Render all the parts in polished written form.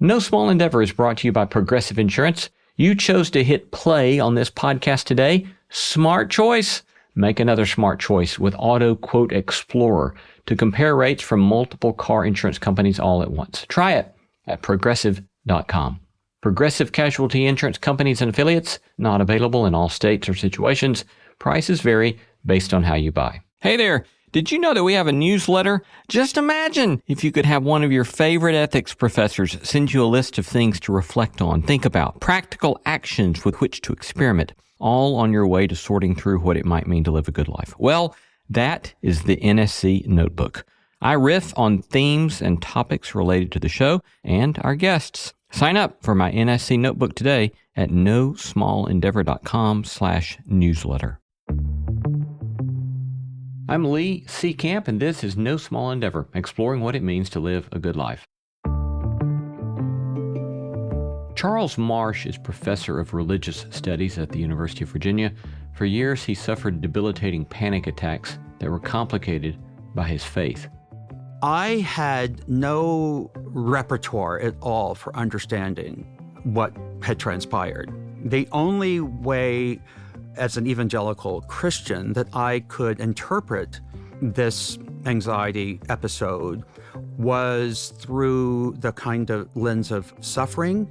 No Small Endeavor is brought to you by Progressive Insurance. You chose to hit play on this podcast today. Smart choice. Make another smart choice with Auto Quote Explorer to compare rates from multiple car insurance companies all at once. Try it at progressive.com. Progressive Casualty Insurance Companies and Affiliates, not available in all states or situations. Prices vary based on how you buy. Hey there. Did you know that we have a newsletter? Just imagine if you could have one of your favorite ethics professors send you a list of things to reflect on, think about, practical actions with which to experiment, all on your way to sorting through what it might mean to live a good life. Well, that is the NSC Notebook. I riff on themes and topics related to the show and our guests. Sign up for my NSC Notebook today at nosmallendeavor.com/newsletter. I'm Lee C. Camp, and this is No Small Endeavor, exploring what it means to live a good life. Charles Marsh is professor of religious studies at the University of Virginia. For years, he suffered debilitating panic attacks that were complicated by his faith. I had no repertoire at all for understanding what had transpired. The only way as an evangelical Christian that I could interpret this anxiety episode was through the kind of lens of suffering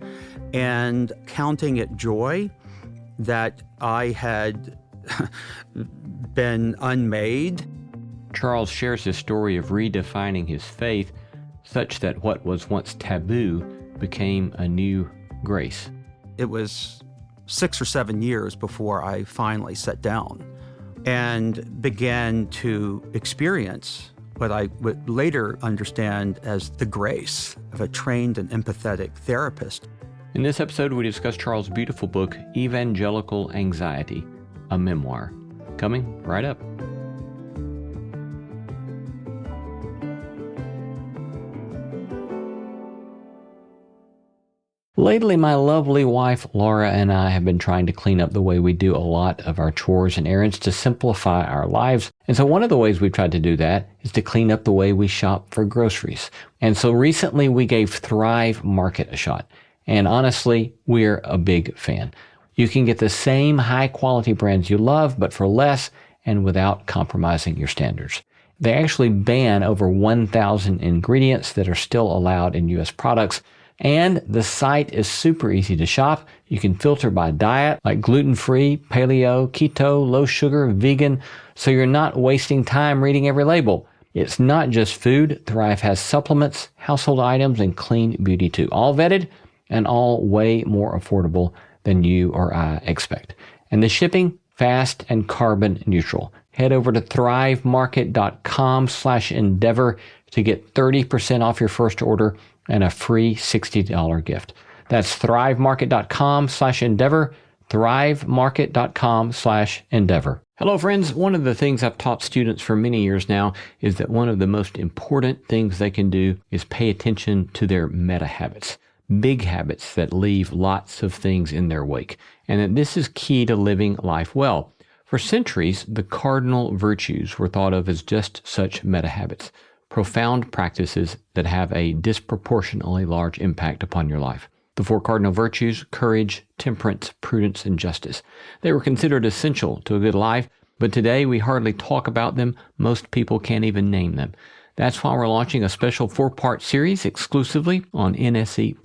and counting it joy that I had been unmade. Charles shares his story of redefining his faith such that what was once taboo became a new grace. It was 6 or 7 years before I finally sat down and began to experience what I would later understand as the grace of a trained and empathetic therapist. In this episode, we discuss Charles' beautiful book, Evangelical Anxiety, a memoir. Coming right up. Lately, my lovely wife, Laura, and I have been trying to clean up the way we do a lot of our chores and errands to simplify our lives. And so one of the ways we've tried to do that is to clean up the way we shop for groceries. And so recently we gave Thrive Market a shot. And honestly, we're a big fan. You can get the same high quality brands you love, but for less and without compromising your standards. They actually ban over 1,000 ingredients that are still allowed in U.S. products. And the site is super easy to shop. You can filter by diet, like gluten-free, paleo, keto, low sugar, vegan, so you're not wasting time reading every label. It's not just food. Thrive has supplements, household items, and clean beauty too. All vetted and all way more affordable than you or I expect. And the shipping, fast and carbon neutral. Head over to thrivemarket.com/endeavor to get 30% off your first order and a free $60 gift. That's thrivemarket.com/endeavor, thrivemarket.com/endeavor. Hello, friends. One of the things I've taught students for many years now is that one of the most important things they can do is pay attention to their meta habits, big habits that leave lots of things in their wake, and that this is key to living life well. For centuries, the cardinal virtues were thought of as just such meta habits. Profound practices that have a disproportionately large impact upon your life. The 4 cardinal virtues: courage, temperance, prudence, and justice. They were considered essential to a good life, but today we hardly talk about them. Most people can't even name them. That's why we're launching a special 4-part series exclusively on NSC+.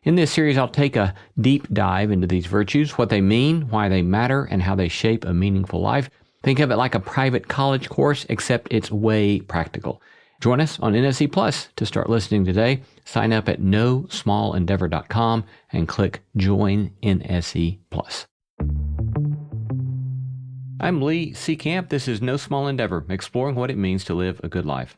In this series, I'll take a deep dive into these virtues, what they mean, why they matter, and how they shape a meaningful life. Think of it like a private college course, except it's way practical. Join us on NSC Plus to start listening today. Sign up at nosmallendeavor.com and click Join NSC Plus. I'm Lee C. Camp. This is No Small Endeavor, exploring what it means to live a good life.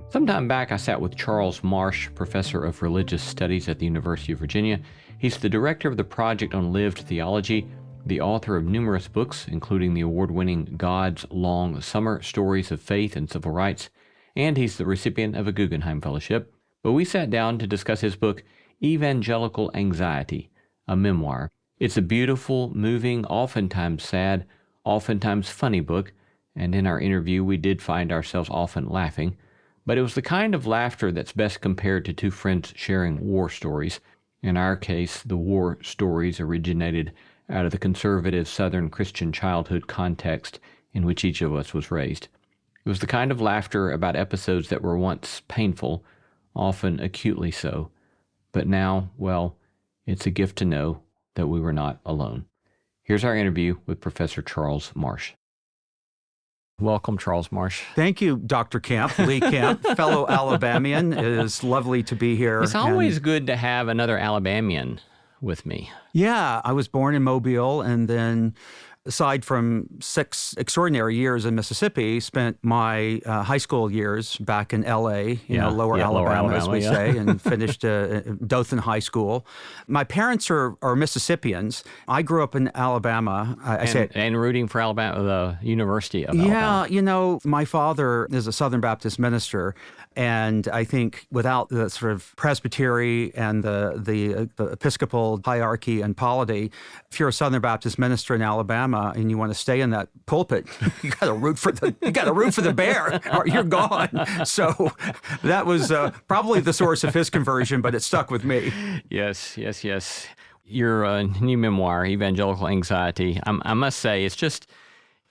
Some time back, I sat with Charles Marsh, professor of religious studies at the University of Virginia. He's the director of the Project on Lived Theology, the author of numerous books, including the award-winning God's Long Summer, Stories of Faith and Civil Rights, and he's the recipient of a Guggenheim Fellowship. But we sat down to discuss his book, Evangelical Anxiety, a memoir. It's a beautiful, moving, oftentimes sad, oftentimes funny book, and in our interview we did find ourselves often laughing. But it was the kind of laughter that's best compared to two friends sharing war stories. In our case, the war stories originated out of the conservative Southern Christian childhood context in which each of us was raised. It was the kind of laughter about episodes that were once painful, often acutely so, but now, well, it's a gift to know that we were not alone. Here's our interview with Professor Charles Marsh. Welcome, Charles Marsh. Thank you, Dr. Camp, Lee Camp, fellow Alabamian. It is lovely to be here. It's always good to have another Alabamian with me. Yeah, I was born in Mobile, and then aside from 6 extraordinary years in Mississippi, spent my high school years back in L.A., lower Alabama, as we say, and finished Dothan High School. My parents are Mississippians. I grew up in Alabama. And rooting for Alabama, the University of Alabama. Yeah, my father is a Southern Baptist minister, and I think without the sort of presbytery and the Episcopal hierarchy and polity, if you're a Southern Baptist minister in Alabama and you want to stay in that pulpit, you got to root for the bear, or you're gone. So that was probably the source of his conversion, but it stuck with me. Yes. Your new memoir, Evangelical Anxiety, I must say,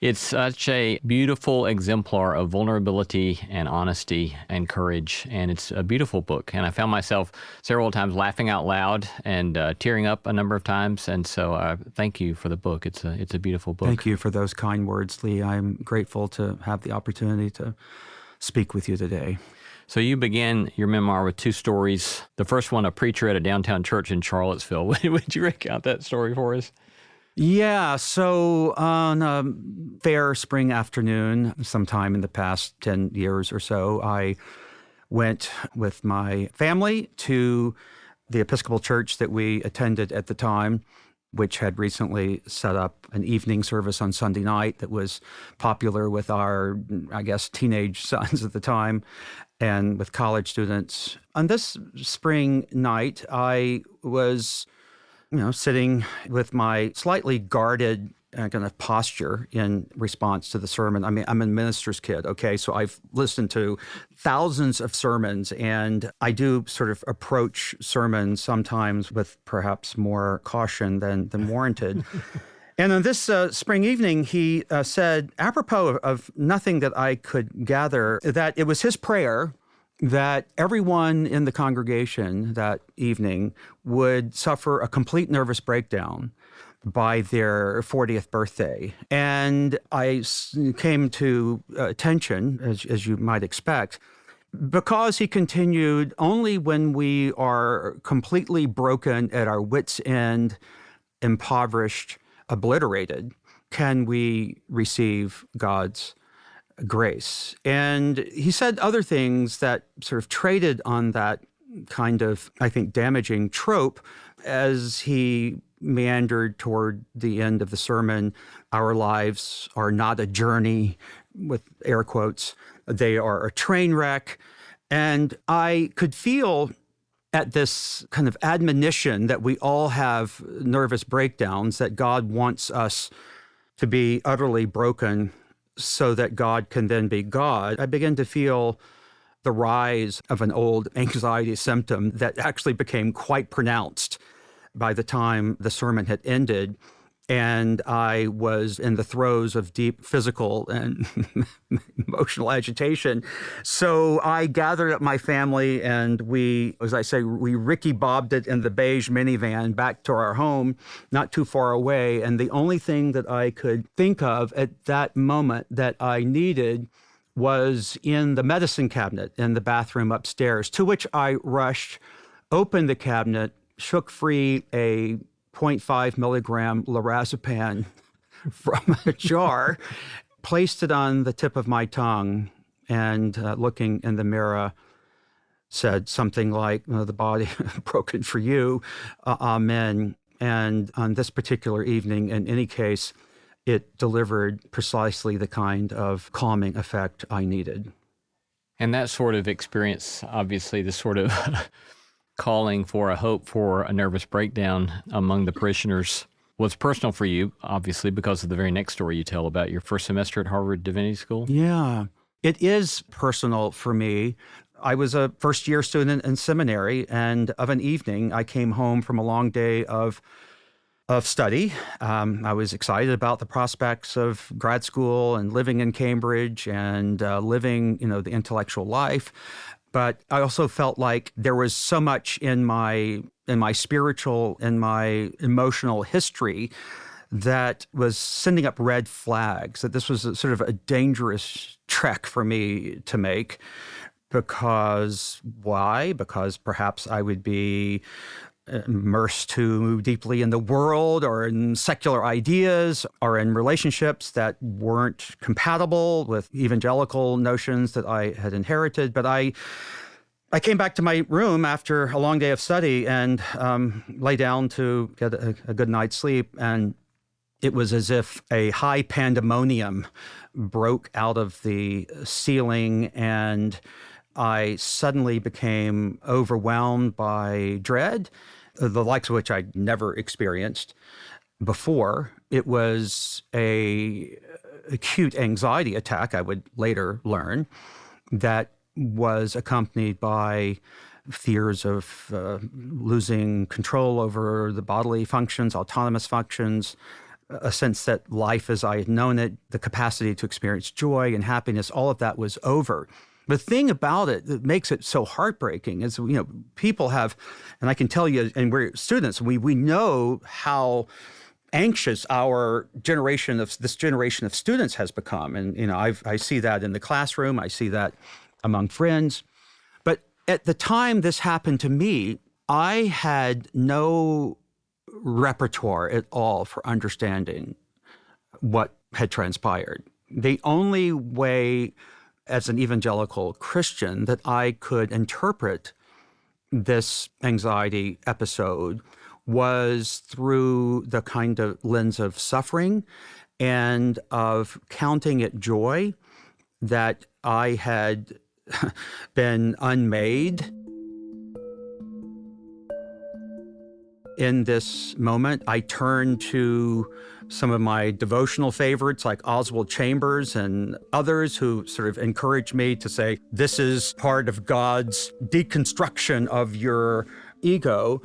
it's such a beautiful exemplar of vulnerability and honesty and courage, and it's a beautiful book. And I found myself several times laughing out loud and tearing up a number of times. And so thank you for the book. It's a beautiful book. Thank you for those kind words, Lee. I'm grateful to have the opportunity to speak with you today. So you began your memoir with 2 stories. The first one, a preacher at a downtown church in Charlottesville. Would you recount that story for us? Yeah, so on a fair spring afternoon, sometime in the past 10 years or so, I went with my family to the Episcopal church that we attended at the time, which had recently set up an evening service on Sunday night that was popular with our, teenage sons at the time and with college students. On this spring night, I was sitting with my slightly guarded kind of posture in response to the sermon. I mean, I'm a minister's kid, okay? So I've listened to thousands of sermons, and I do sort of approach sermons sometimes with perhaps more caution than warranted. And on this spring evening, he said, apropos of nothing that I could gather, that it was his prayer that everyone in the congregation that evening would suffer a complete nervous breakdown by their 40th birthday. And I came to attention, as you might expect, because he continued, only when we are completely broken at our wits' end, impoverished, obliterated, can we receive God's grace. And he said other things that sort of traded on that kind of, I think, damaging trope as he meandered toward the end of the sermon. Our lives are not a journey, with air quotes. They are a train wreck. And I could feel at this kind of admonition that we all have nervous breakdowns, that God wants us to be utterly broken so that God can then be God. I began to feel the rise of an old anxiety symptom that actually became quite pronounced by the time the sermon had ended. And I was in the throes of deep physical and emotional agitation. So I gathered up my family and we, as I say, we Ricky bobbed it in the beige minivan back to our home, not too far away. And the only thing that I could think of at that moment that I needed was in the medicine cabinet in the bathroom upstairs, to which I rushed, opened the cabinet, shook free a 0.5 milligram lorazepam from a jar, placed it on the tip of my tongue, and looking in the mirror, said something like, the body broken for you, amen. And on this particular evening, in any case, it delivered precisely the kind of calming effect I needed. And that sort of experience, obviously, the sort of calling for a hope for a nervous breakdown among the parishioners was personal for you, obviously, because of the very next story you tell about your first semester at Harvard Divinity School. Yeah. It is personal for me. I was a first-year student in seminary, and of an evening, I came home from a long day of study. I was excited about the prospects of grad school and living in Cambridge and living, the intellectual life. But I also felt like there was so much in my spiritual and my emotional history that was sending up red flags, that this was sort of a dangerous trek for me to make. Because why? Because perhaps I would be immersed too deeply in the world or in secular ideas or in relationships that weren't compatible with evangelical notions that I had inherited. But I came back to my room after a long day of study and lay down to get a good night's sleep. And it was as if a high pandemonium broke out of the ceiling, and I suddenly became overwhelmed by dread, the likes of which I'd never experienced before. It was a acute anxiety attack, I would later learn, that was accompanied by fears of losing control over the bodily functions, autonomous functions, a sense that life as I had known it, the capacity to experience joy and happiness, all of that was over. The thing about it that makes it so heartbreaking is, people have, and I can tell you, and we're students, we know how anxious this generation of students has become. And, I see that in the classroom. I see that among friends. But at the time this happened to me, I had no repertoire at all for understanding what had transpired. The only way as an evangelical Christian that I could interpret this anxiety episode was through the kind of lens of suffering and of counting it joy that I had been unmade. In this moment, I turned to some of my devotional favorites like Oswald Chambers and others who sort of encouraged me to say, this is part of God's deconstruction of your ego.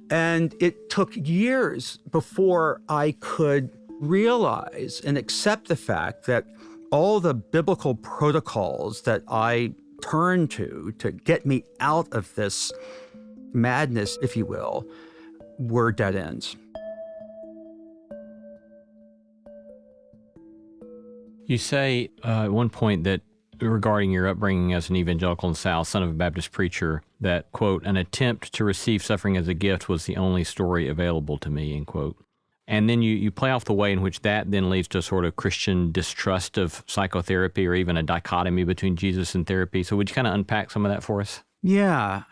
And it took years before I could realize and accept the fact that all the biblical protocols that I turned to get me out of this madness, if you will, were dead ends. You say at one point that regarding your upbringing as an evangelical in the South, son of a Baptist preacher, that, quote, an attempt to receive suffering as a gift was the only story available to me, end quote. And then you play off the way in which that then leads to a sort of Christian distrust of psychotherapy or even a dichotomy between Jesus and therapy. So would you kind of unpack some of that for us? Yeah.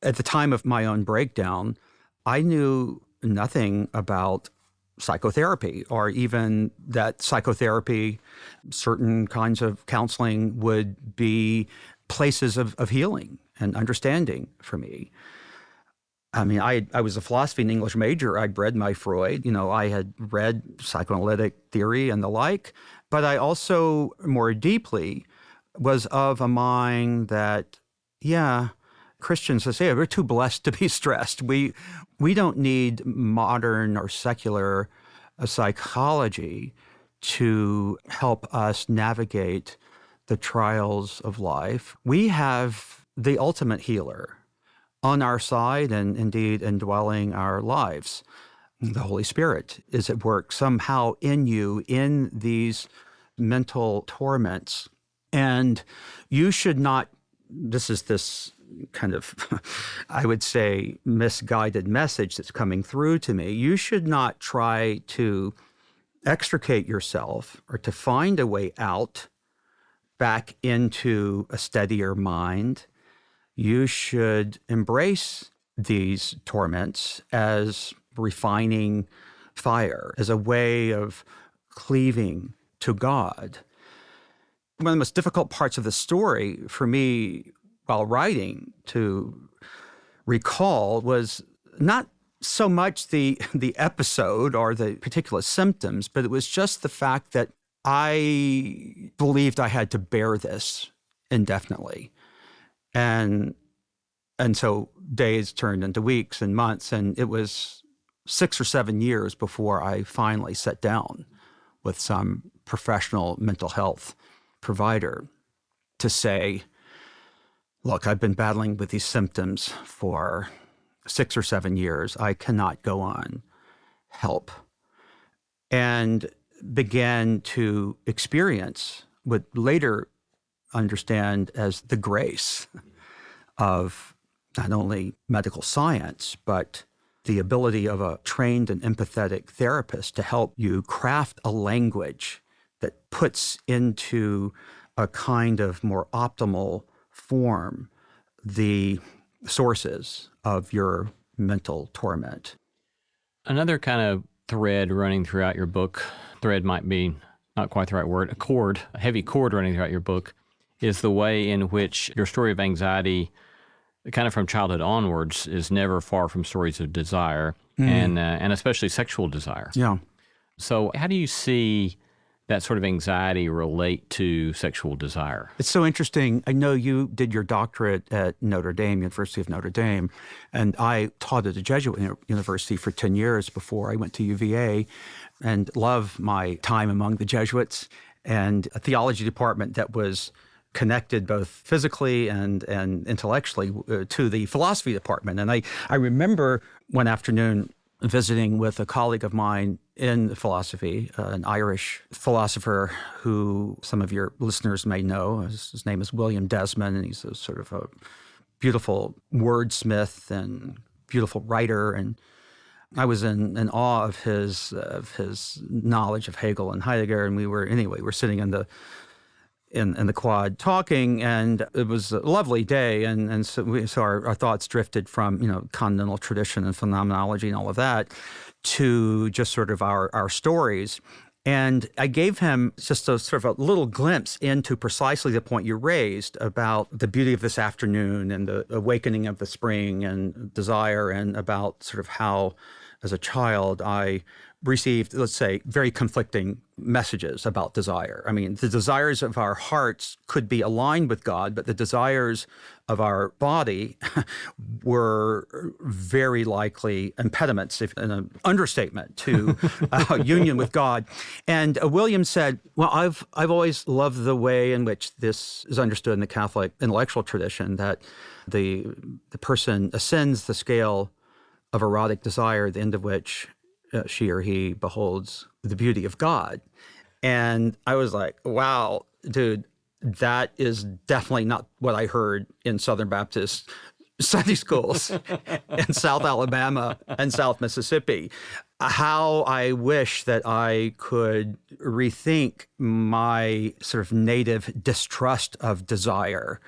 At the time of my own breakdown, I knew nothing about psychotherapy or even that psychotherapy, certain kinds of counseling would be places of healing and understanding for me. I mean, I was a philosophy and English major. I'd read my Freud. I had read psychoanalytic theory and the like. But I also more deeply was of a mind that, Christians say, we're too blessed to be stressed. We don't need modern or secular psychology to help us navigate the trials of life. We have the ultimate healer on our side and indeed indwelling our lives. The Holy Spirit is at work somehow in you in these mental torments. And you should not, this is this kind of, I would say, misguided message that's coming through to me. You should not try to extricate yourself or to find a way out back into a steadier mind. You should embrace these torments as refining fire, as a way of cleaving to God. One of the most difficult parts of the story for me while writing to recall was not so much the episode or the particular symptoms, but it was just the fact that I believed I had to bear this indefinitely. And so days turned into weeks and months, and it was 6 or 7 years before I finally sat down with some professional mental health provider to say, look, I've been battling with these symptoms for 6 or 7 years. I cannot go on. Help. And began to experience what later understand as the grace of not only medical science, but the ability of a trained and empathetic therapist to help you craft a language that puts into a kind of more optimal form the sources of your mental torment. Another kind of thread running throughout your book, thread might be not quite the right word, a heavy cord running throughout your book, is the way in which your story of anxiety, kind of from childhood onwards, is never far from stories of desire, and especially sexual desire. Yeah. So how do you see that sort of anxiety relate to sexual desire? It's so interesting. I know you did your doctorate at Notre Dame, University of Notre Dame, and I taught at a Jesuit university for 10 years before I went to UVA, and love my time among the Jesuits and a theology department that was connected both physically and intellectually to the philosophy department. And I remember one afternoon visiting with a colleague of mine in philosophy, an Irish philosopher who some of your listeners may know. His name is William Desmond, and he's a sort of a beautiful wordsmith and beautiful writer. And I was in awe of his knowledge of Hegel and Heidegger. And we're sitting in the quad talking, and it was a lovely day, and so our thoughts drifted from continental tradition and phenomenology and all of that to just sort of our stories. And I gave him just a sort of a little glimpse into precisely the point you raised about the beauty of this afternoon and the awakening of the spring and desire, and about sort of how, as a child, I received, let's say, very conflicting messages about desire. I mean, the desires of our hearts could be aligned with God, but the desires of our body were very likely impediments, if in an understatement, to union with God. And William said, well, I've always loved the way in which this is understood in the Catholic intellectual tradition, that the person ascends the scale of erotic desire, at the end of which she or he beholds the beauty of God. And I was like, wow, dude, that is definitely not what I heard in Southern Baptist Sunday schools in South Alabama and South Mississippi. How I wish that I could rethink my sort of native distrust of desire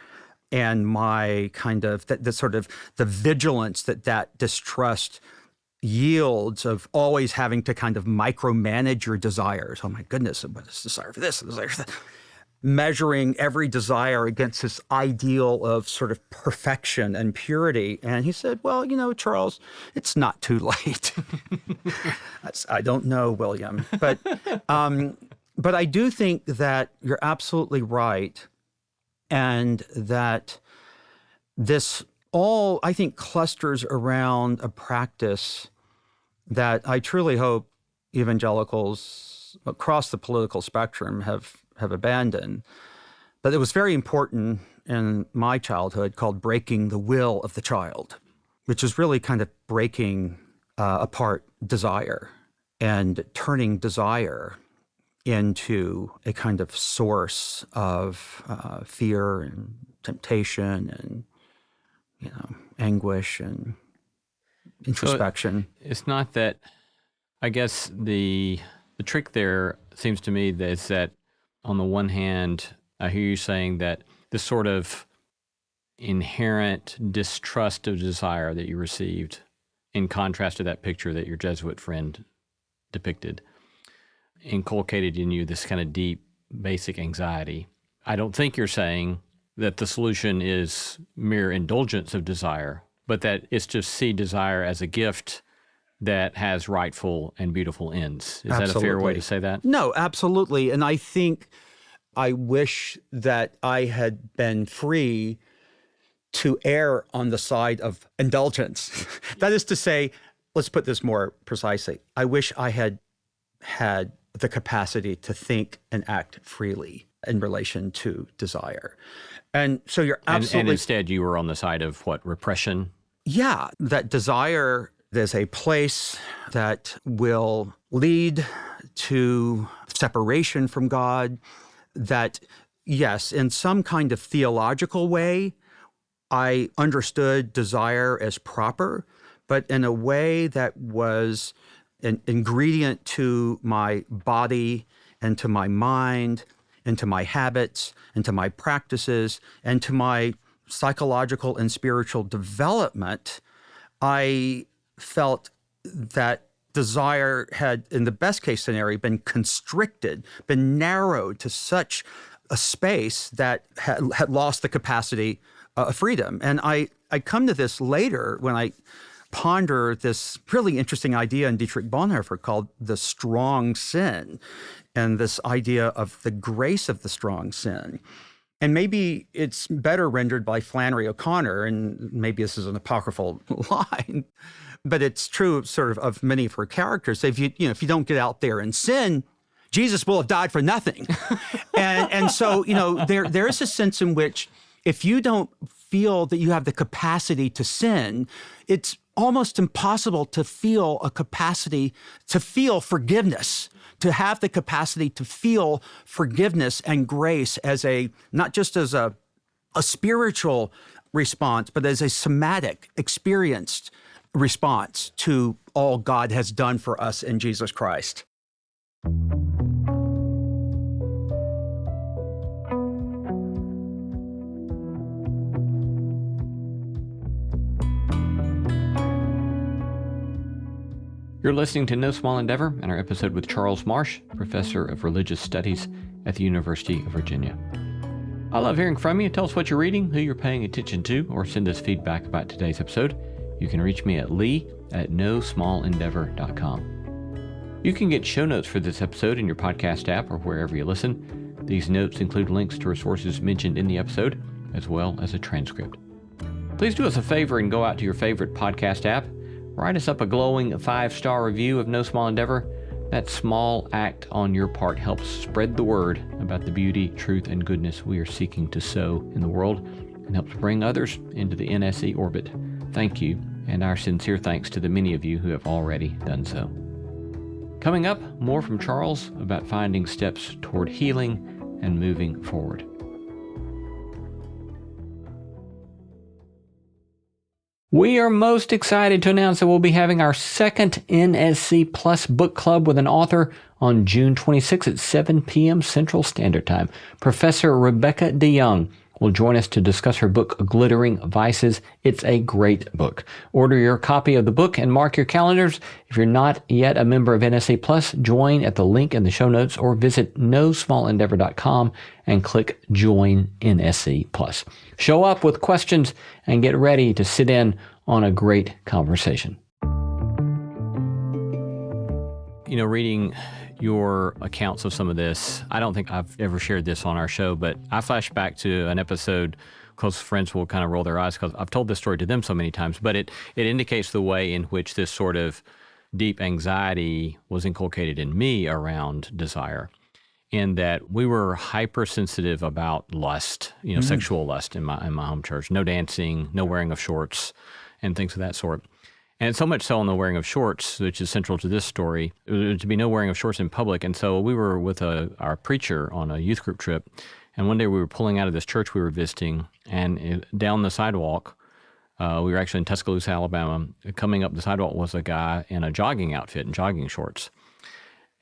and my kind of the sort of the vigilance that distrust yields of always having to kind of micromanage your desires. Oh my goodness, what is desire for this, desire for that? Measuring every desire against this ideal of sort of perfection and purity. And he said, well, Charles, it's not too late. I don't know, William. But I do think that you're absolutely right, and that this all, I think, clusters around a practice that I truly hope evangelicals across the political spectrum have abandoned. But it was very important in my childhood, called breaking the will of the child, which is really kind of breaking apart desire and turning desire into a kind of source of fear and temptation and anguish and introspection. So it's not that, I guess the trick there seems to me is that on the one hand, I hear you saying that this sort of inherent distrust of desire that you received, in contrast to that picture that your Jesuit friend depicted, inculcated in you this kind of deep, basic anxiety. I don't think you're saying that the solution is mere indulgence of desire, but that it's to see desire as a gift that has rightful and beautiful ends. Is that a fair Absolutely. way to say that? No, absolutely. And I think I wish that I had been free to err on the side of indulgence. That is to say, let's put this more precisely. I wish I had had the capacity to think and act freely in relation to desire. And so you're absolutely... And instead you were on the side of what, repression? Yeah, that desire, there's a place that will lead to separation from God, that, yes, in some kind of theological way, I understood desire as proper, but in a way that was an ingredient to my body and to my mind and to my habits and to my practices and to my psychological and spiritual development. I felt that desire had, in the best case scenario, been constricted, been narrowed to such a space that had lost the capacity of freedom. And I come to this later when I ponder this really interesting idea in Dietrich Bonhoeffer called the strong sin, and this idea of the grace of the strong sin. And maybe it's better rendered by Flannery O'Connor, and maybe this is an apocryphal line, but it's true sort of many of her characters. If you don't get out there and sin, Jesus will have died for nothing. and so, there is a sense in which if you don't feel that you have the capacity to sin, it's almost impossible to feel a capacity to feel forgiveness, to have the capacity to feel forgiveness and grace as not just as a spiritual response, but as a somatic, experienced response to all God has done for us in Jesus Christ. You're listening to No Small Endeavor and our episode with Charles Marsh, professor of religious studies at the University of Virginia. I love hearing from you. Tell us what you're reading, who you're paying attention to, or send us feedback about today's episode. You can reach me at lee@nosmallendeavor.com. You can get show notes for this episode in your podcast app or wherever you listen. These notes include links to resources mentioned in the episode, as well as a transcript. Please do us a favor and go out to your favorite podcast app. Write us up a glowing 5-star review of No Small Endeavor. That small act on your part helps spread the word about the beauty, truth, and goodness we are seeking to sow in the world and helps bring others into the NSE orbit. Thank you, and our sincere thanks to the many of you who have already done so. Coming up, more from Charles about finding steps toward healing and moving forward. We are most excited to announce that we'll be having our second NSC Plus book club with an author on June 26th at 7 p.m. Central Standard Time. Professor Rebecca DeYoung will join us to discuss her book, Glittering Vices. It's a great book. Order your copy of the book and mark your calendars. If you're not yet a member of NSA Plus, join at the link in the show notes or visit nosmallendeavor.com and click Join NSC Plus. Show up with questions and get ready to sit in on a great conversation. Reading your accounts of some of this, I don't think I've ever shared this on our show, but I flash back to an episode. Close friends will kind of roll their eyes because I've told this story to them so many times, but it indicates the way in which this sort of deep anxiety was inculcated in me around desire, in that we were hypersensitive about lust, sexual lust in my home church. No dancing, no wearing of shorts, and things of that sort. And so much so on the wearing of shorts, which is central to this story, to be no wearing of shorts in public. And so we were with our preacher on a youth group trip, and one day we were pulling out of this church we were visiting, and down the sidewalk, we were actually in Tuscaloosa, Alabama. Coming up the sidewalk was a guy in a jogging outfit and jogging shorts.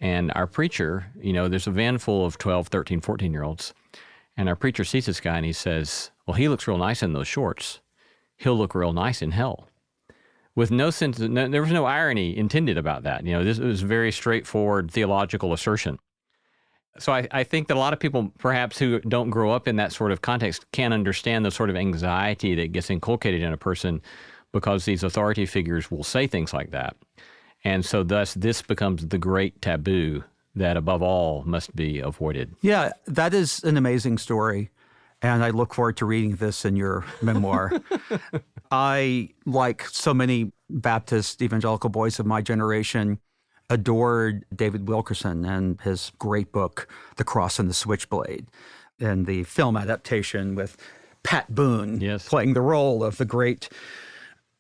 And our preacher, there's a van full of 12, 13, 14-year-olds, and our preacher sees this guy and he says, well, he looks real nice in those shorts. He'll look real nice in hell. With no sense, there was no irony intended about that. This was a very straightforward theological assertion. So I think that a lot of people, perhaps who don't grow up in that sort of context, can't understand the sort of anxiety that gets inculcated in a person because these authority figures will say things like that. And so thus this becomes the great taboo that above all must be avoided. Yeah, that is an amazing story. And I look forward to reading this in your memoir. I, like so many Baptist evangelical boys of my generation, adored David Wilkerson and his great book, The Cross and the Switchblade, and the film adaptation with Pat Boone playing the role of the great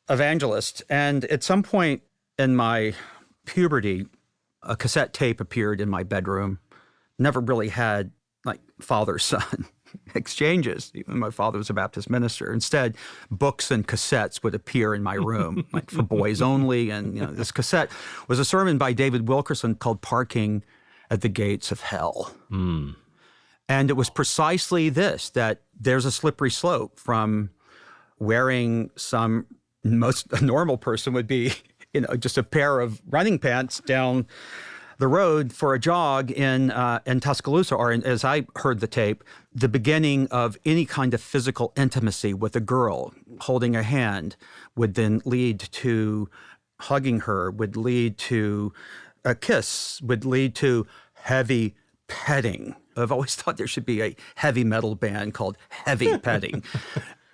evangelist. And at some point in my puberty, a cassette tape appeared in my bedroom. Never really had like father-son exchanges. Even my father was a Baptist minister. Instead, books and cassettes would appear in my room, like for boys only. And this cassette was a sermon by David Wilkerson called "Parking at the Gates of Hell." And it was precisely this, that there's a slippery slope from wearing a normal person would be, just a pair of running pants down the road for a jog in Tuscaloosa, or as I heard the tape, the beginning of any kind of physical intimacy with a girl. Holding a hand would then lead to hugging her, would lead to a kiss, would lead to heavy petting. I've always thought there should be a heavy metal band called Heavy Petting.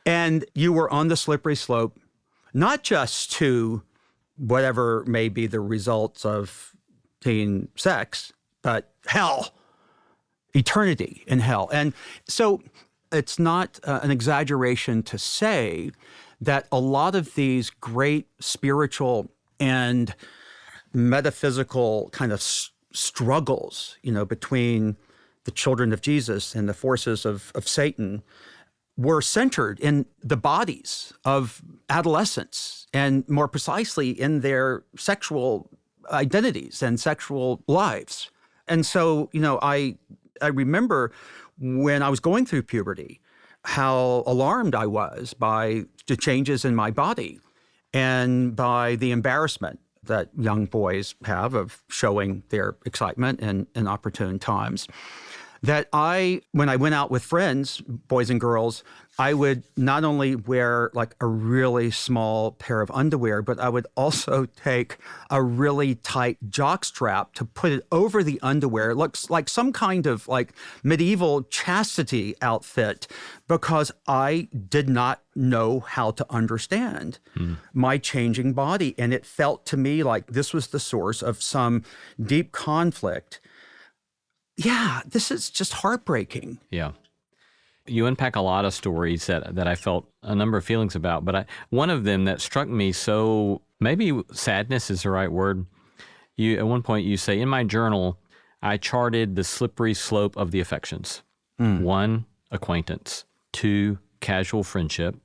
And you were on the slippery slope, not just to whatever may be the results of teen sex, but hell, eternity in hell. And so it's not an exaggeration to say that a lot of these great spiritual and metaphysical kind of struggles, between the children of Jesus and the forces of Satan were centered in the bodies of adolescents, and more precisely in their sexual identities and sexual lives. And so, I remember when I was going through puberty, how alarmed I was by the changes in my body and by the embarrassment that young boys have of showing their excitement in opportune times. That when I went out with friends, boys and girls, I would not only wear like a really small pair of underwear, but I would also take a really tight jockstrap to put it over the underwear. It looks like some kind of like medieval chastity outfit, because I did not know how to understand my changing body. And it felt to me like this was the source of some deep conflict. Yeah, this is just heartbreaking. Yeah. You unpack a lot of stories that I felt a number of feelings about, but one of them that struck me, so maybe sadness is the right word. At one point you say, in my journal, I charted the slippery slope of the affections. 1, acquaintance. 2, casual friendship.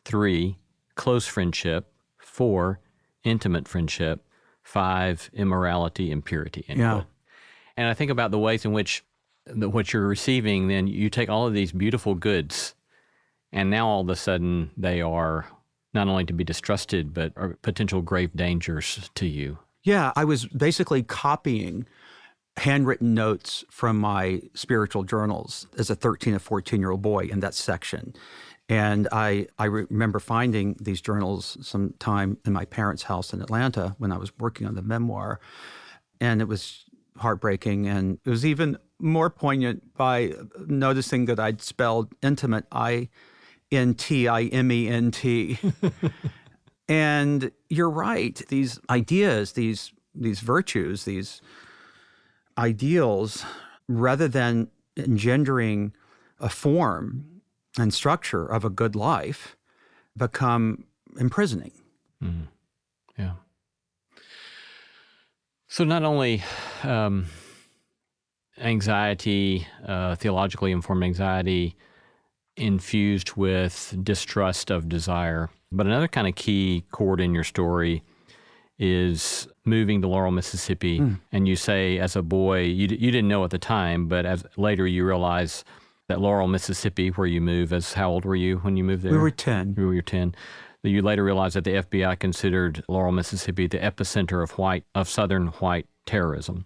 3, close friendship. 4, intimate friendship. 5, immorality and purity. Yeah. And I think about the ways in which what you're receiving, then you take all of these beautiful goods, and now all of a sudden they are not only to be distrusted, but are potential grave dangers to you. Yeah, I was basically copying handwritten notes from my spiritual journals as a 13 or 14-year-old boy in that section. And I remember finding these journals sometime in my parents' house in Atlanta when I was working on the memoir. And it was heartbreaking. And it was even more poignant by noticing that I'd spelled intimate, I-N-T-I-M-E-N-T. And you're right. These ideas, these virtues, these ideals, rather than engendering a form and structure of a good life, become imprisoning. Mm. Yeah. So not only anxiety, theologically informed anxiety, infused with distrust of desire, but another kind of key chord in your story is moving to Laurel, Mississippi. And you say, as a boy, you didn't know at the time, but as later you realize that Laurel, Mississippi, where you move, how old were you when you moved there? We were 10. You were 10. You later realized that the FBI considered Laurel, Mississippi the epicenter of Southern white terrorism.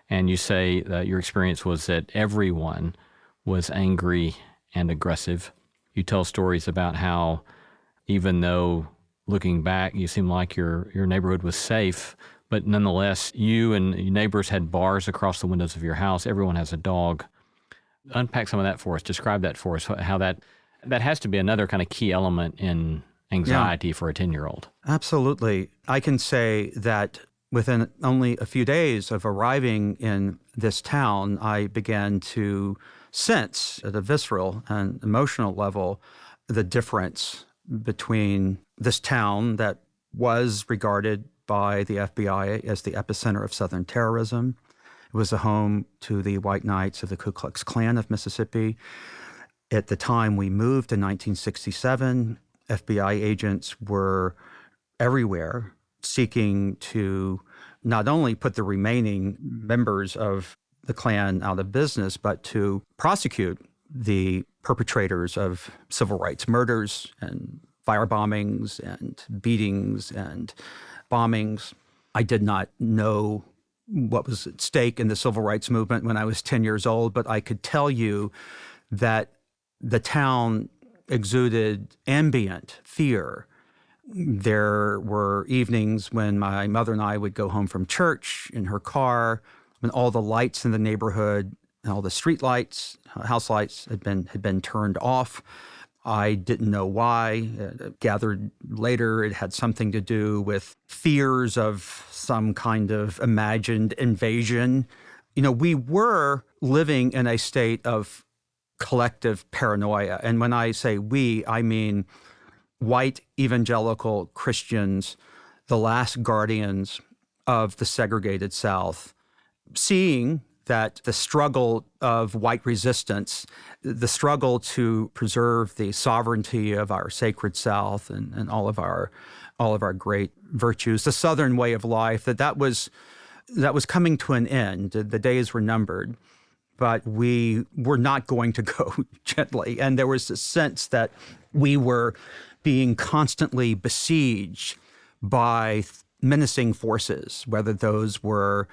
And you say that your experience was that everyone was angry and aggressive. You tell stories about how, even though looking back, you seem like your neighborhood was safe, but But nonetheless, you and your neighbors had bars across the windows of your house. Everyone has a dog. Unpack some of that for us. Describe that for us, how that has to be another kind of key element in anxiety for a 10-year-old. Absolutely. I can say that within only a few days of arriving in this town, I began to sense at a visceral and emotional level the difference between this town that was regarded by the FBI as the epicenter of Southern terrorism. It was a home to the White Knights of the Ku Klux Klan of Mississippi. At the time we moved in 1967, FBI agents were everywhere seeking to not only put the remaining members of the Klan out of business, but to prosecute the perpetrators of civil rights murders and firebombings and beatings and bombings. I did not know what was at stake in the civil rights movement when I was 10 years old, but I could tell you that the town exuded ambient fear. There were evenings when my mother and I would go home from church in her car, when all the lights in the neighborhood and all the street lights, house lights had been turned off. I didn't know why. Gathered later, it had something to do with fears of some kind of imagined invasion. We were living in a state of collective paranoia. And when I say we, I mean white evangelical Christians, the last guardians of the segregated South, seeing that the struggle of white resistance, the struggle to preserve the sovereignty of our sacred South and all of our great virtues, the Southern way of life, that was coming to an end. The days were numbered, but we were not going to go gently. And there was a sense that we were being constantly besieged by menacing forces, whether those were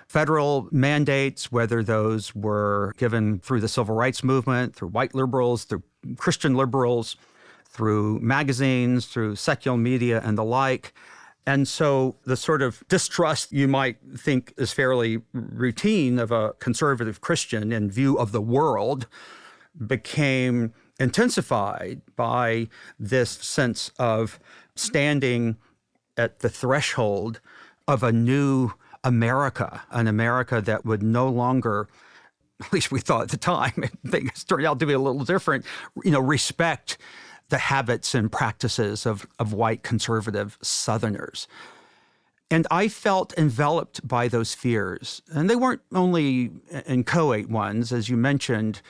federal mandates, whether those were given through the civil rights movement, through white liberals, through Christian liberals, through magazines, through secular media and the like. And so the sort of distrust you might think is fairly routine of a conservative Christian in view of the world became intensified by this sense of standing at the threshold of a new America, an America that would no longer, at least we thought at the time, things turned out to be a little different, respect the habits and practices of white conservative Southerners. And I felt enveloped by those fears. And they weren't only inchoate ones. As you mentioned,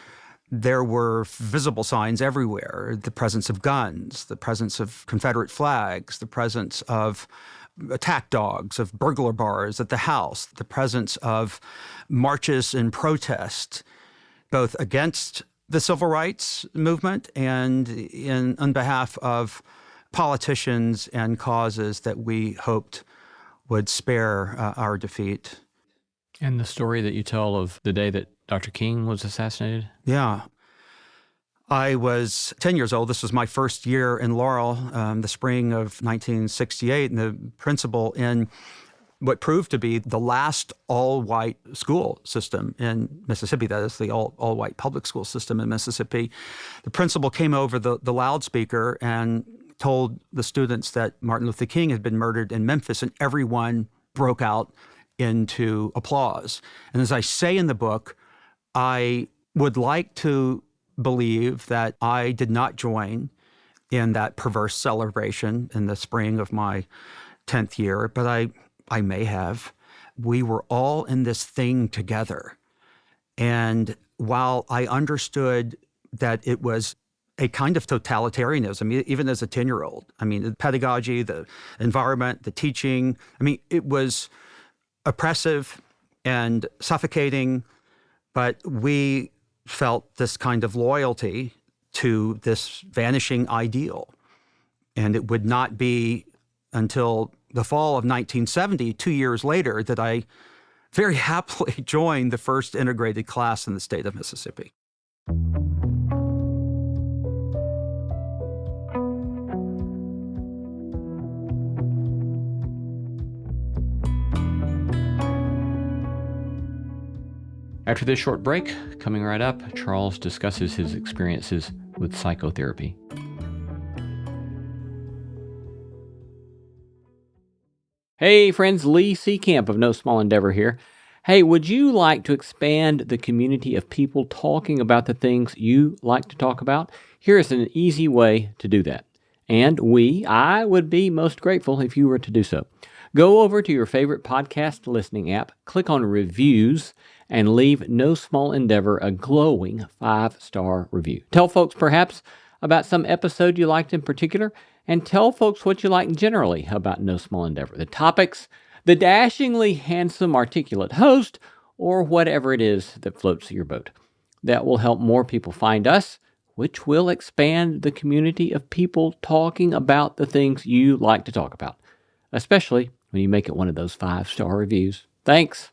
there were visible signs everywhere: the presence of guns, the presence of Confederate flags, the presence of attack dogs, of burglar bars at the house, the presence of marches and protest, both against the civil rights movement and on behalf of politicians and causes that we hoped would spare our defeat. And the story that you tell of the day that Dr. King was assassinated? Yeah. I was 10 years old. This was my first year in Laurel, the spring of 1968, and the principal in what proved to be the last all-white school system in Mississippi. That is the all-white public school system in Mississippi. The principal came over the loudspeaker and told the students that Martin Luther King had been murdered in Memphis, and everyone broke out into applause. And as I say in the book, I would like to believe that I did not join in that perverse celebration in the spring of my 10th year, but I may have. We were all in this thing together. And while I understood that it was a kind of totalitarianism, even as a 10-year-old, the pedagogy, the environment, the teaching, it was oppressive and suffocating, but we felt this kind of loyalty to this vanishing ideal. And it would not be until the fall of 1970, 2 years later, that I very happily joined the first integrated class in the state of Mississippi. After this short break, coming right up, Charles discusses his experiences with psychotherapy. Hey friends, Lee Seacamp of No Small Endeavor here. Hey, would you like to expand the community of people talking about the things you like to talk about? Here is an easy way to do that. And I would be most grateful if you were to do so. Go over to your favorite podcast listening app, click on reviews, and leave No Small Endeavor a glowing 5-star review. Tell folks perhaps about some episode you liked in particular, and tell folks what you like generally about No Small Endeavor, the topics, the dashingly handsome, articulate host, or whatever it is that floats your boat. That will help more people find us, which will expand the community of people talking about the things you like to talk about, especially when you make it one of those 5-star reviews. Thanks.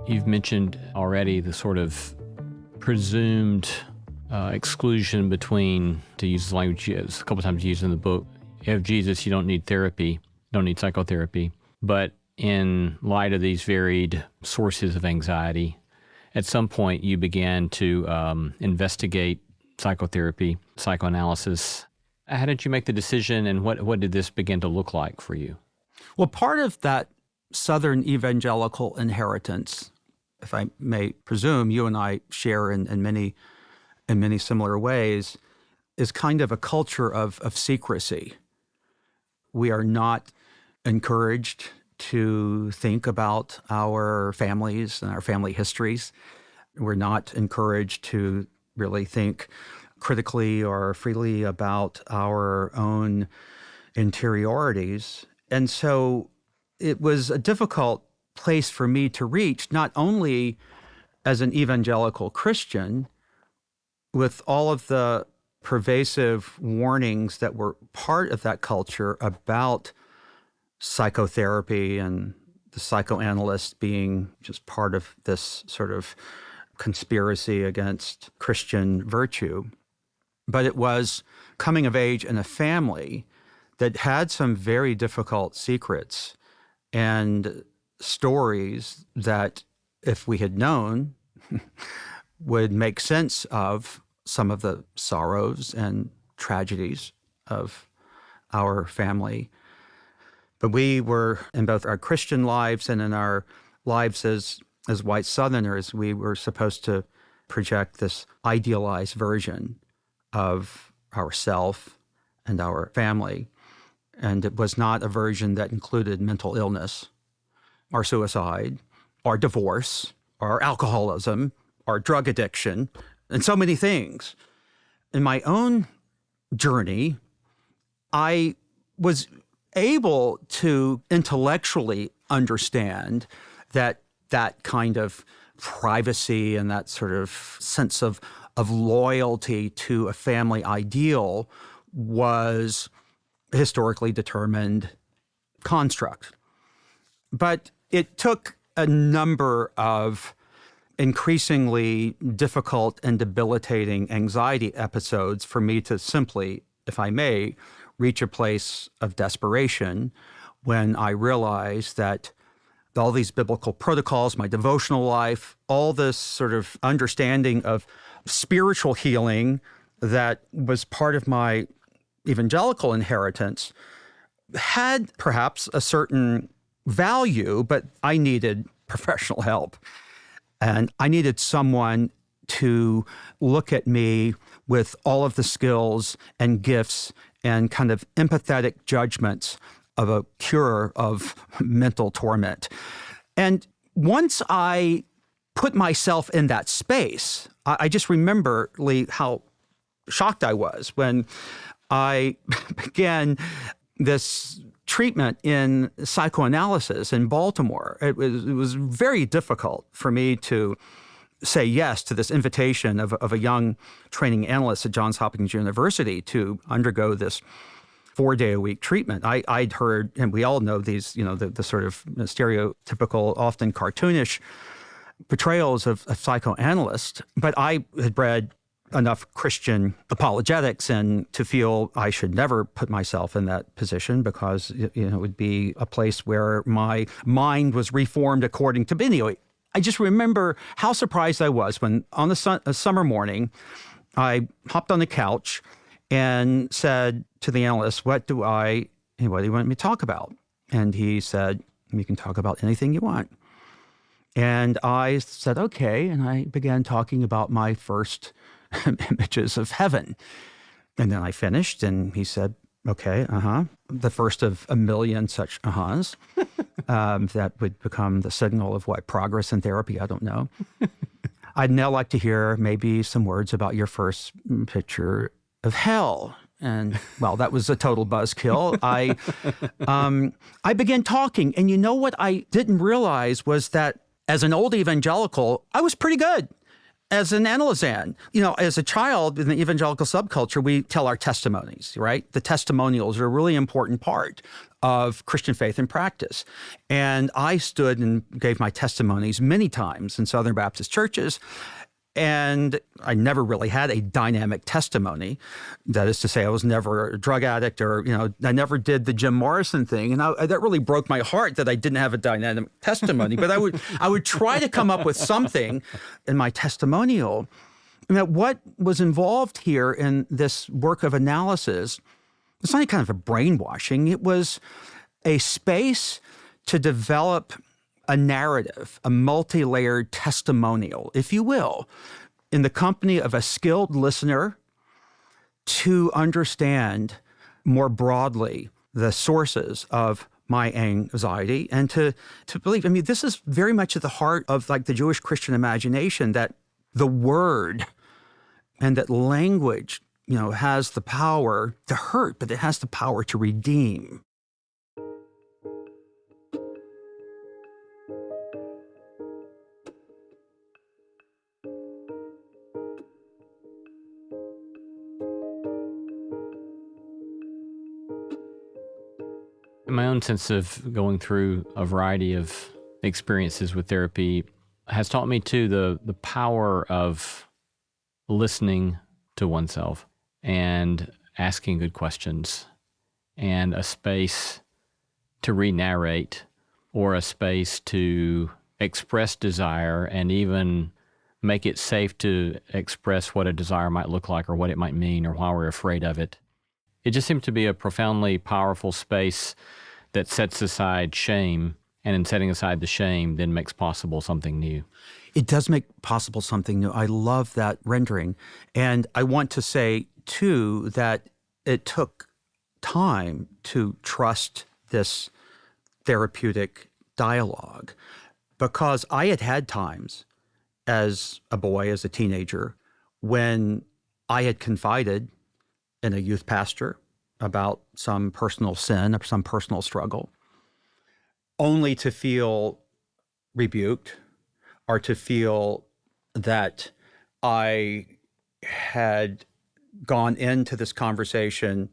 You've mentioned already the sort of presumed exclusion between, to use the language a couple times used in the book, you have Jesus, you don't need therapy, don't need psychotherapy. But in light of these varied sources of anxiety, at some point you began to investigate psychotherapy, psychoanalysis. How did you make the decision, and what did this begin to look like for you? Well, part of that Southern evangelical inheritance, if I may presume, you and I share in many similar ways, is kind of a culture of secrecy. We are not encouraged to think about our families and our family histories. We're not encouraged to really think critically or freely about our own interiorities. And so it was a difficult place for me to reach, not only as an evangelical Christian, with all of the pervasive warnings that were part of that culture about psychotherapy and the psychoanalyst being just part of this sort of conspiracy against Christian virtue. But it was coming of age in a family that had some very difficult secrets and stories that, if we had known, would make sense of some of the sorrows and tragedies of our family. But we were, in both our Christian lives and in our lives as white Southerners, we were supposed to project this idealized version of ourself and our family. And it was not a version that included mental illness or suicide or divorce or alcoholism or drug addiction and so many things. In my own journey, I was able to intellectually understand that kind of privacy and that sort of sense of loyalty to a family ideal was a historically determined construct. But it took a number of increasingly difficult and debilitating anxiety episodes for me to simply, if I may, reach a place of desperation when I realized that all these biblical protocols, my devotional life, all this sort of understanding of spiritual healing that was part of my evangelical inheritance had perhaps a certain value, but I needed professional help. And I needed someone to look at me with all of the skills and gifts and kind of empathetic judgments of a cure of mental torment. And once I put myself in that space, I just remember, Lee, how shocked I was when I began this treatment in psychoanalysis in Baltimore. It was very difficult for me to say yes to this invitation of a young training analyst at Johns Hopkins University to undergo this 4-day-a-week treatment. I'd heard, and we all know these, the sort of stereotypical, often cartoonish portrayals of psychoanalysts, but I had read enough Christian apologetics and to feel I should never put myself in that position because it would be a place where my mind was reformed according to. But anyway, I just remember how surprised I was when on a summer morning, I hopped on the couch and said to the analyst, what do you want me to talk about? And he said, you can talk about anything you want. And I said, okay. And I began talking about my first images of heaven. And then I finished and he said, okay, the first of a million such ahas that would become the signal of what, progress in therapy? I don't know. I'd now like to hear maybe some words about your first picture of hell. And, well, that was a total buzzkill. I began talking. And you know what I didn't realize was that as an old evangelical, I was pretty good as an analysan. As a child in the evangelical subculture, we tell our testimonies, right? The testimonials are a really important part of Christian faith and practice. And I stood and gave my testimonies many times in Southern Baptist churches. And I never really had a dynamic testimony. That is to say, I was never a drug addict or, I never did the Jim Morrison thing. And that really broke my heart that I didn't have a dynamic testimony. But I would try to come up with something in my testimonial. And what was involved here in this work of analysis, it's not any kind of a brainwashing. It was a space to develop a narrative, a multi-layered testimonial, if you will, in the company of a skilled listener to understand more broadly the sources of my anxiety and to believe. I mean, this is very much at the heart of like the Jewish Christian imagination, that the word and that language, has the power to hurt, but it has the power to redeem. My own sense of going through a variety of experiences with therapy has taught me too the power of listening to oneself and asking good questions and a space to re-narrate or a space to express desire and even make it safe to express what a desire might look like or what it might mean or why we're afraid of it. It just seemed to be a profoundly powerful space that sets aside shame, and in setting aside the shame, then makes possible something new. It does make possible something new. I love that rendering. And I want to say, too, that it took time to trust this therapeutic dialogue because I had had times as a boy, as a teenager, when I had confided in a youth pastor about some personal sin or some personal struggle, only to feel rebuked or to feel that I had gone into this conversation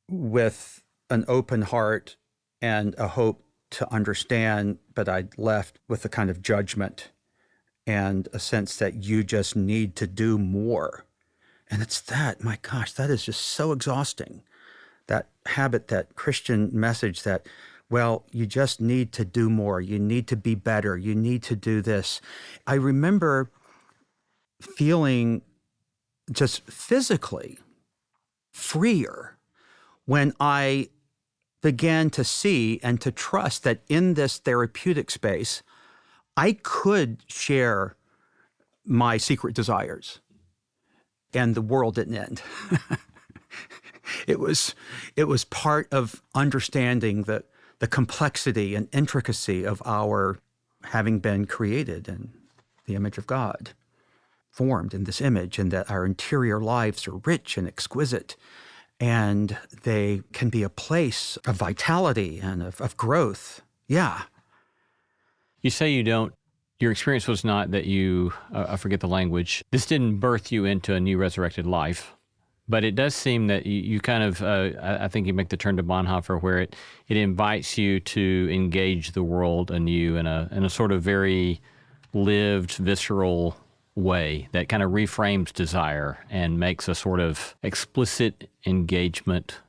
with an open heart and a hope to understand, but I'd left with a kind of judgment and a sense that you just need to do more. And it's that, my gosh, that is just so exhausting. That habit, that Christian message that, well, you just need to do more. You need to be better. You need to do this. I remember feeling just physically freer when I began to see and to trust that in this therapeutic space, I could share my secret desires. And the world didn't end. It was part of understanding the complexity and intricacy of our having been created in the image of God, formed in this image, and that our interior lives are rich and exquisite, and they can be a place of vitality and of growth. Yeah. You say your experience was not that you, I forget the language, this didn't birth you into a new resurrected life, but it does seem that you kind of, I think you make the turn to Bonhoeffer where it invites you to engage the world anew in a sort of very lived, visceral way that kind of reframes desire and makes a sort of explicit engagement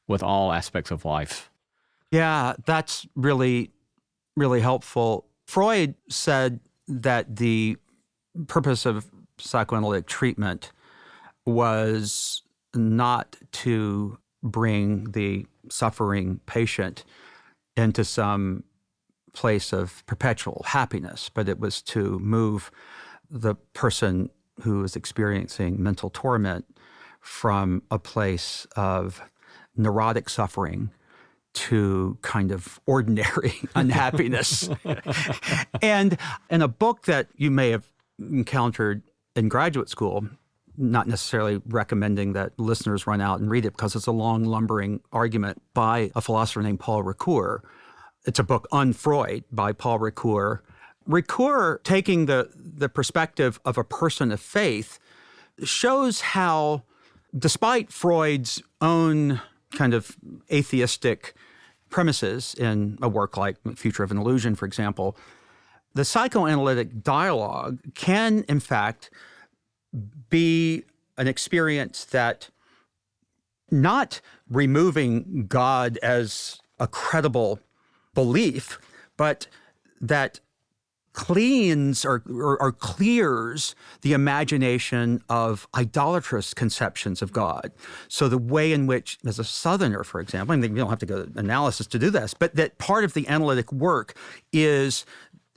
with all aspects of life. Yeah, that's really, really helpful. Freud said that the purpose of psychoanalytic treatment was not to bring the suffering patient into some place of perpetual happiness, but it was to move the person who is experiencing mental torment from a place of neurotic suffering to kind of ordinary unhappiness. And in a book that you may have encountered in graduate school, not necessarily recommending that listeners run out and read it because it's a long, lumbering argument by a philosopher named Paul Ricoeur. It's a book on Freud by Paul Ricoeur. Ricoeur, taking the perspective of a person of faith, shows how, despite Freud's own kind of atheistic premises in a work like Future of an Illusion, for example, the psychoanalytic dialogue can, in fact, be an experience that, not removing God as a credible belief, but that cleans or clears the imagination of idolatrous conceptions of God. So the way in which, as a Southerner, for example, I mean, you don't have to go to analysis to do this, but that part of the analytic work is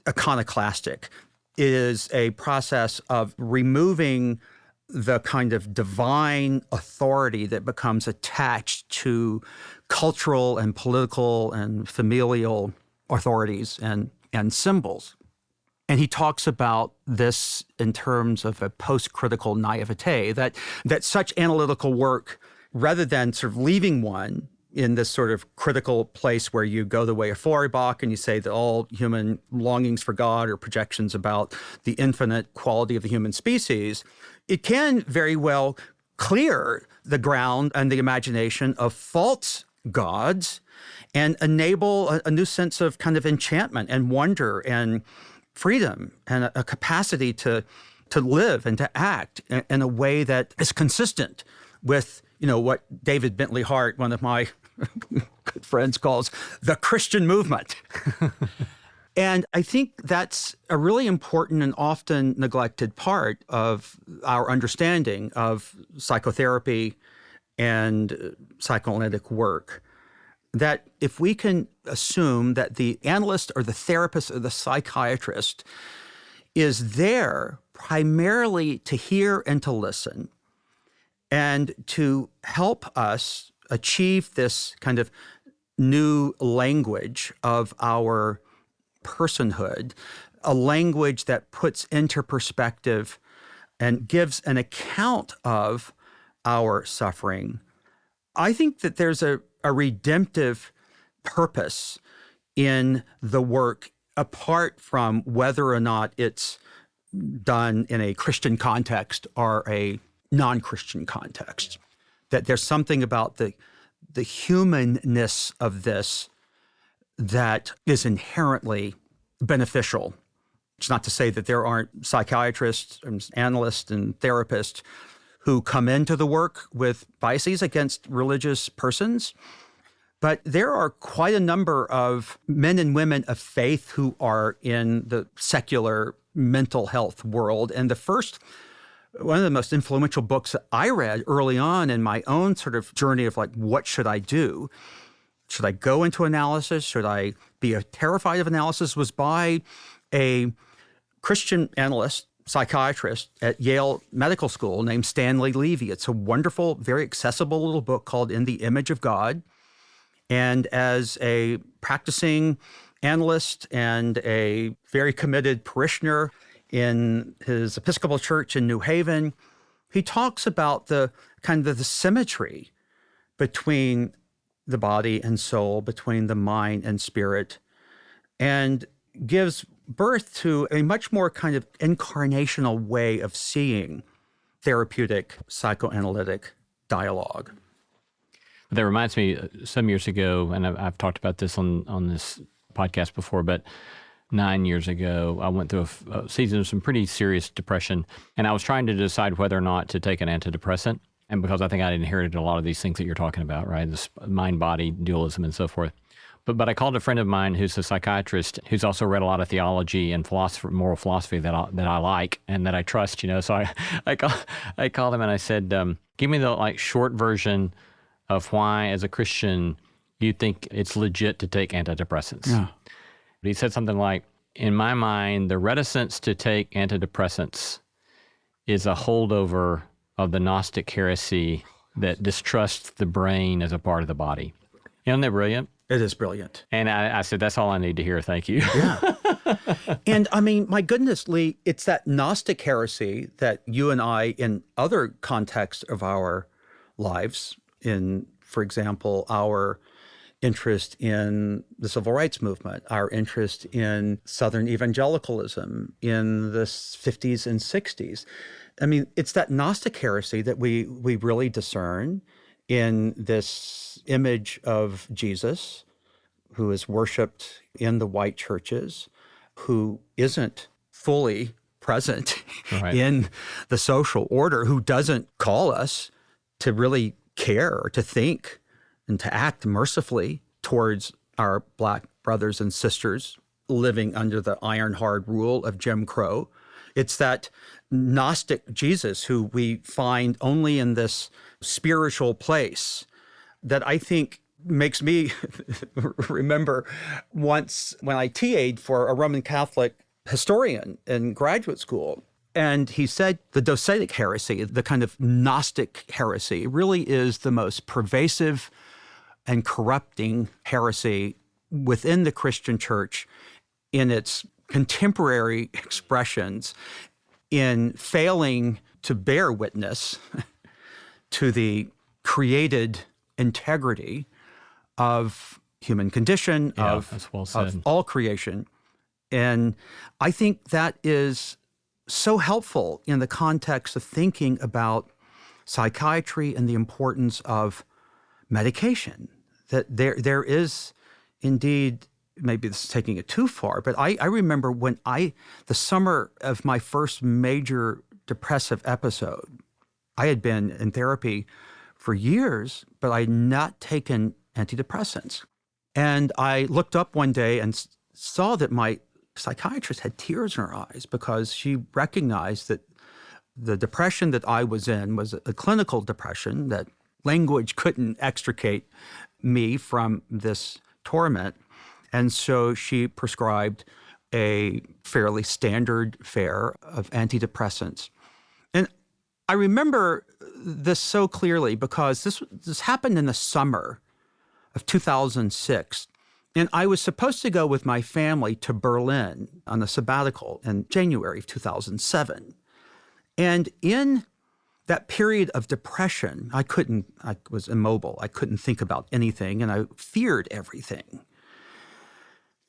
iconoclastic, is a process of removing the kind of divine authority that becomes attached to cultural and political and familial authorities and symbols. And he talks about this in terms of a post-critical naivete, that such analytical work, rather than sort of leaving one in this sort of critical place where you go the way of Feuerbach and you say that all human longings for God are projections about the infinite quality of the human species, it can very well clear the ground and the imagination of false gods and enable a new sense of kind of enchantment and wonder and freedom and a capacity to live and to act in a way that is consistent with, what David Bentley Hart, one of my good friends, calls the Christian movement. And I think that's a really important and often neglected part of our understanding of psychotherapy and psychoanalytic work. That if we can assume that the analyst or the therapist or the psychiatrist is there primarily to hear and to listen and to help us achieve this kind of new language of our personhood, a language that puts into perspective and gives an account of our suffering, I think that there's a redemptive purpose in the work apart from whether or not it's done in a Christian context or a non-Christian context. That there's something about the humanness of this that is inherently beneficial. It's not to say that there aren't psychiatrists and analysts and therapists who come into the work with biases against religious persons. But there are quite a number of men and women of faith who are in the secular mental health world. And one of the most influential books that I read early on in my own sort of journey of like, what should I do? Should I go into analysis? Should I be terrified of analysis? Was by a Christian analyst, psychiatrist at Yale Medical School named Stanley Levy. It's a wonderful, very accessible little book called In the Image of God. And as a practicing analyst and a very committed parishioner in his Episcopal church in New Haven, he talks about the kind of the symmetry between the body and soul, between the mind and spirit, and gives birth to a much more kind of incarnational way of seeing therapeutic psychoanalytic dialogue. That reminds me, some years ago, and I've talked about this on this podcast before, but 9 years ago, I went through a season of some pretty serious depression, and I was trying to decide whether or not to take an antidepressant. And because I think I inherited a lot of these things that you're talking about, right? This mind-body dualism and so forth. But I called a friend of mine who's a psychiatrist who's also read a lot of theology and moral philosophy that I like and that I trust, So I called him and I said, give me the short version of why, as a Christian, you think it's legit to take antidepressants. Yeah. He said something like, in my mind, the reticence to take antidepressants is a holdover of the Gnostic heresy that distrusts the brain as a part of the body. Isn't that brilliant? It is brilliant. And I said, that's all I need to hear. Thank you. Yeah. And I mean, my goodness, Lee, it's that Gnostic heresy that you and I, in other contexts of our lives, for example, our interest in the civil rights movement, our interest in Southern evangelicalism in the 50s and 60s. I mean, it's that Gnostic heresy that we really discern in this image of Jesus, who is worshipped in the white churches, who isn't fully present Right. in the social order, who doesn't call us to really care or to think and to act mercifully towards our Black brothers and sisters living under the iron-hard rule of Jim Crow. It's that Gnostic Jesus who we find only in this spiritual place that I think makes me remember once when I TA'd for a Roman Catholic historian in graduate school. And he said the docetic heresy, the kind of Gnostic heresy, really is the most pervasive and corrupting heresy within the Christian church in its contemporary expressions, in failing to bear witness to the created integrity of human condition, that's well said. of all creation. And I think that is so helpful in the context of thinking about psychiatry and the importance of medication, that there is indeed, maybe this is taking it too far, but I remember when the summer of my first major depressive episode, I had been in therapy for years, but I had not taken antidepressants. And I looked up one day and saw that my psychiatrist had tears in her eyes because she recognized that the depression that I was in was a clinical depression, that language couldn't extricate me from this torment. And so she prescribed a fairly standard fare of antidepressants. And I remember this so clearly because this happened in the summer of 2006. And I was supposed to go with my family to Berlin on a sabbatical in January of 2007. And in that period of depression, I was immobile. I couldn't think about anything, and I feared everything.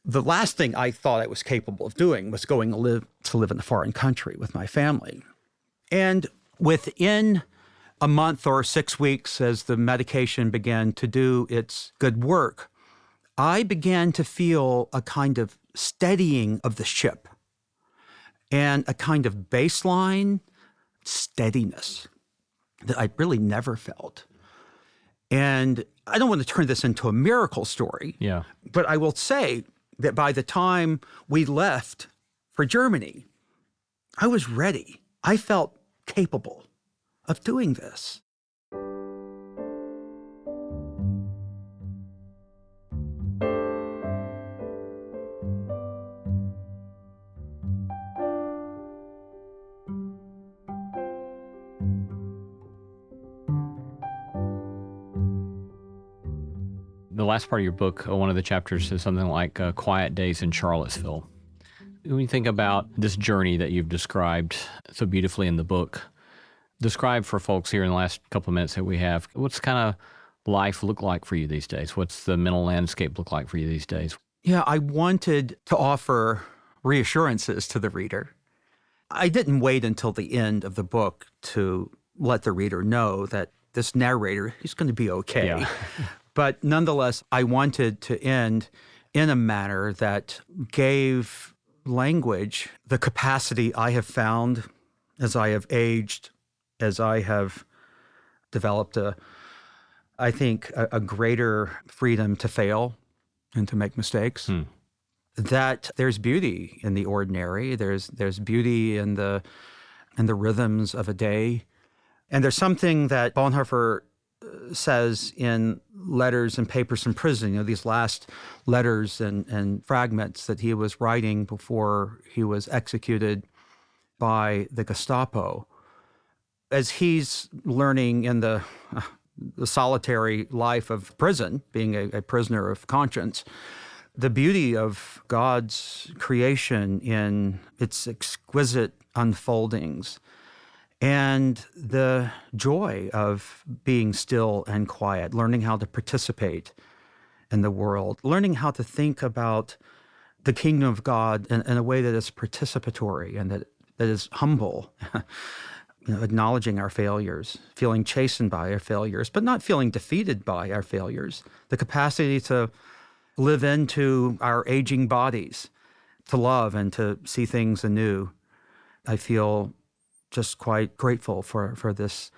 The last thing I thought I was capable of doing was going to live in a foreign country with my family. And within a month or 6 weeks, as the medication began to do its good work, I began to feel a kind of steadying of the ship and a kind of baseline steadiness that I really never felt. And I don't want to turn this into a miracle story, but I will say that by the time we left for Germany, I was ready. I felt capable of doing this. The last part of your book, one of the chapters says something like quiet days in Charlottesville. When you think about this journey that you've described so beautifully in the book, describe for folks here in the last couple of minutes that we have, what's kind of life look like for you these days? What's the mental landscape look like for you these days? Yeah, I wanted to offer reassurances to the reader. I didn't wait until the end of the book to let the reader know that this narrator is going to be okay. Yeah. But nonetheless, I wanted to end in a manner that gave language, the capacity I have found as I have aged, as I have developed I think, a greater freedom to fail and to make mistakes. That there's beauty in the ordinary. There's beauty in the rhythms of a day. And there's something that Bonhoeffer says in letters and papers from prison, these last letters and fragments that he was writing before he was executed by the Gestapo. As he's learning in the solitary life of prison, being a prisoner of conscience, the beauty of God's creation in its exquisite unfoldings, and the joy of being still and quiet, learning how to participate in the world, learning how to think about the kingdom of God in a way that is participatory and that is humble. Acknowledging our failures, feeling chastened by our failures, but not feeling defeated by our failures. The capacity to live into our aging bodies, to love and to see things anew. I feel just quite grateful for this,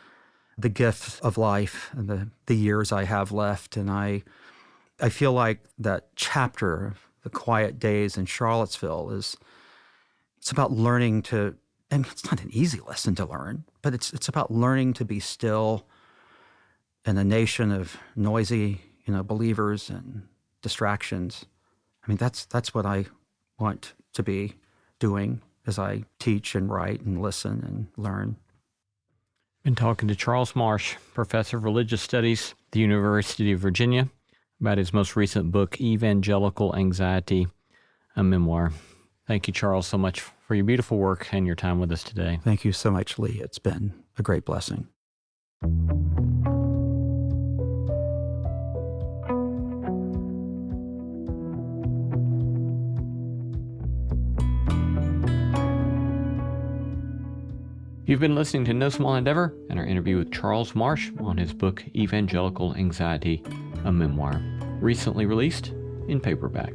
the gift of life and the years I have left. And I feel like that chapter, The Quiet Days in Charlottesville, it's about learning to, and it's not an easy lesson to learn, but it's about learning to be still in a nation of noisy, believers and distractions. I mean, that's what I want to be doing as I teach and write and listen and learn. Been talking to Charles Marsh, professor of religious studies at the University of Virginia, about his most recent book, Evangelical Anxiety, a memoir. Thank you, Charles, so much for your beautiful work and your time with us today. Thank you so much, Lee. It's been a great blessing. You've been listening to No Small Endeavor and our interview with Charles Marsh on his book, Evangelical Anxiety, a memoir, recently released in paperback.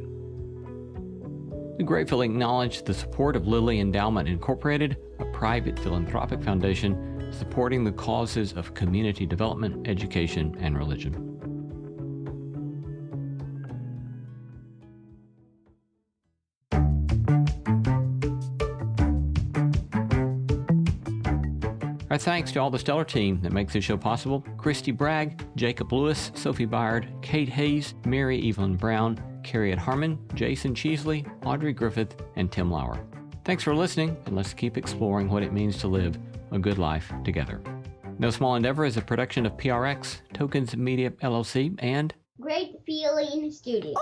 We gratefully acknowledge the support of Lilly Endowment Incorporated, a private philanthropic foundation supporting the causes of community development, education, and religion. Our thanks to all the stellar team that makes this show possible: Christy Bragg, Jacob Lewis, Sophie Byard, Kate Hayes, Mary Evelyn Brown, Carriette Harmon, Jason Cheesley, Audrey Griffith, and Tim Lauer. Thanks for listening, and let's keep exploring what it means to live a good life together. No Small Endeavor is a production of PRX, Tokens Media LLC, and Great Feeling Studio.